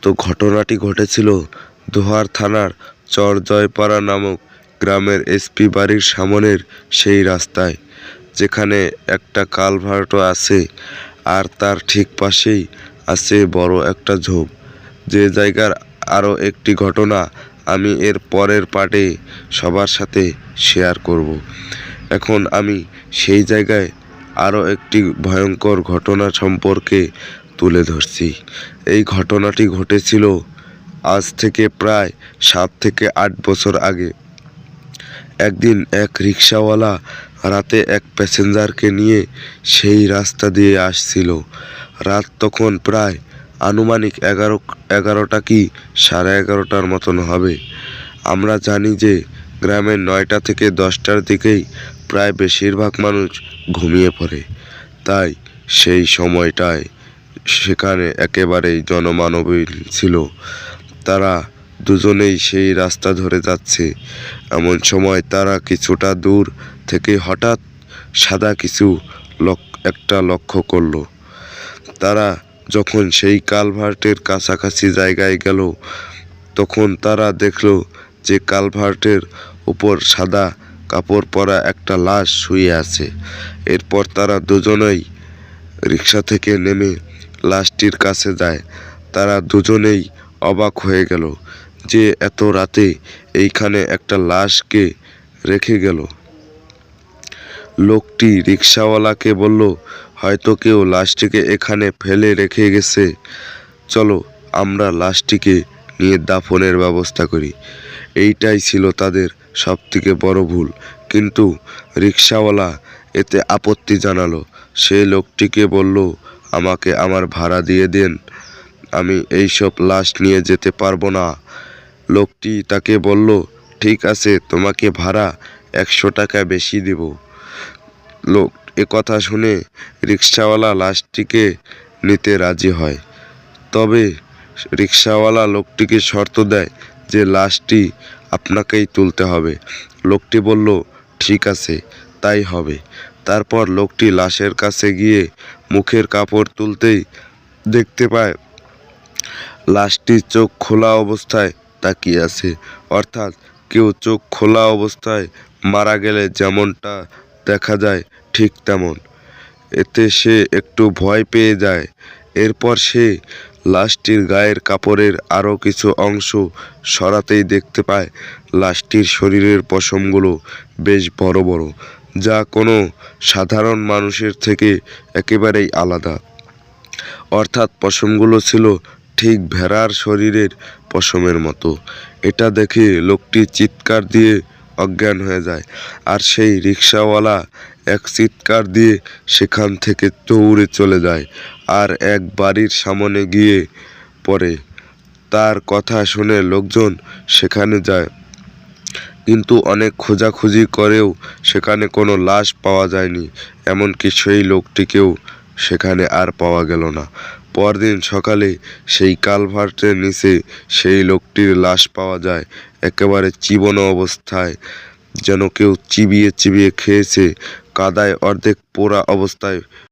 তো ঘটনাটি ঘটেছিল দোহার থানার চরজয়পাড়া নামক গ্রামের এসপি বাড়ির সামনের সেই রাস্তায়, যেখানে একটা কালভার্টও আছে আর তার ঠিক পাশেই আছে বড় একটা ঝোপ। যে জায়গার আরও একটি ঘটনা আমি এর পরের পার্টে সবার সাথে শেয়ার করব। এখন আমি সেই জায়গায় আরও একটি ভয়ঙ্কর ঘটনা সম্পর্কে তুলে ধরছি। এই ঘটনাটি ঘটেছিল আজ থেকে প্রায় 7 থেকে 8 বছর আগে। একদিন এক রিকশাওয়ালা রাতে এক প্যাসেঞ্জারকে নিয়ে সেই রাস্তা দিয়ে আসছিল। রাত তখন প্রায় আনুমানিক 11টা কি 11:30টার মতন হবে। আমরা জানি যে গ্রামের 9টা থেকে 10টার দিকেই প্রায় বেশিরভাগ মানুষ ঘুমিয়ে পড়ে, তাই সেই সময়টায় সেখানে একেবারেই জনমানবহীন ছিল। তারা দুজনেই সেই রাস্তা ধরে যাচ্ছে। এমন সময় তারা কিছুটা দূর থেকে হঠাৎ সাদা কিছু একটা লক্ষ্য করল। তারা যখন সেই কালভার্টের কাছাকাছি জায়গায় গেল, তখন তারা দেখল যে কালভার্টের উপর সাদা কাপড় পরা একটা লাশ শুয়ে আছে। এরপর তারা দুজনেই রিকশা থেকে নেমে লাশটির কাছে যায়। তারা দুজনেই অবাক হয়ে গেল যে এত রাতে এইখানে একটা লাশকে রেখে গেল। লোকটি রিকশাওয়ালাকে বলল, হয়তো কেউ লাশটিকে এখানে ফেলে রেখে গেছে, চলো আমরা লাশটিকে নিয়ে দাফনের ব্যবস্থা করি। এইটাই ছিল তাদের সবথেকে বড় ভুল। কিন্তু রিকশাওয়ালা এতে আপত্তি জানালো। সে লোকটিকে বলল, আমাকে আমার ভাড়া দিয়ে দেন, আমি এইসব লাশ নিয়ে যেতে পারবো না। লোকটি তাকে বলল, ঠিক আছে, তোমাকে ভাড়া 100 টাকা বেশি দেব। লোক কথা শুনে রিকশাওয়ালা লাশটিকে নিতে রাজি হয়। তবে রিকশাওয়ালা লোকটিকে শর্ত দেয় যে লাশটি আপনাকেই তুলতে হবে। লোকটি বলল, ঠিক আছে, তাই হবে। তারপর লোকটি লাশের কাছে গিয়ে মুখের কাপড় তুলতেই দেখতে পায় লাশটি চোখ খোলা অবস্থায় তাকিয়ে আছে। অর্থাৎ কেউ চোখ খোলা অবস্থায় মারা গেলে যেমনটা দেখা যায় ঠিক তেমন। এতে সে একটু ভয় পেয়ে যায়। এরপর সে লাশটির গায়ের কাপড়ের আরও কিছু অংশ সরাতেই দেখতে পায় লাশটির শরীরের পশমগুলো বেশ বড় বড়, যা কোনো সাধারণ মানুষের থেকে একেবারেই আলাদা। অর্থাৎ পশমগুলো ছিল ঠিক ভেড়ার শরীরের পশমের মতো। এটা দেখে লোকটি চিৎকার দিয়ে অজ্ঞান হয়ে যায়। আর সেই রিকশাওয়ালা এক চিৎকার দিয়ে সেখান থেকে দৌড়ে চলে যায় আর এক বাড়ির সামনে গিয়ে পড়ে। তার কথা শুনে লোকজন সেখানে যায়, কিন্তু অনেক খোঁজাখুঁজি করেও সেখানে কোনো লাশ পাওয়া যায়নি। এমনকি সেই লোকটিকেও সেখানে আর পাওয়া গেল না। পরদিন সকালে সেই কালভার্টের নিচে সেই লোকটির লাশ পাওয়া যায়, একেবারে চিবনো অবস্থায়, যেন কেউ চিবিয়ে চিবিয়ে খেয়েছে। কাদায় অর্ধেক পোড়া অবস্থায়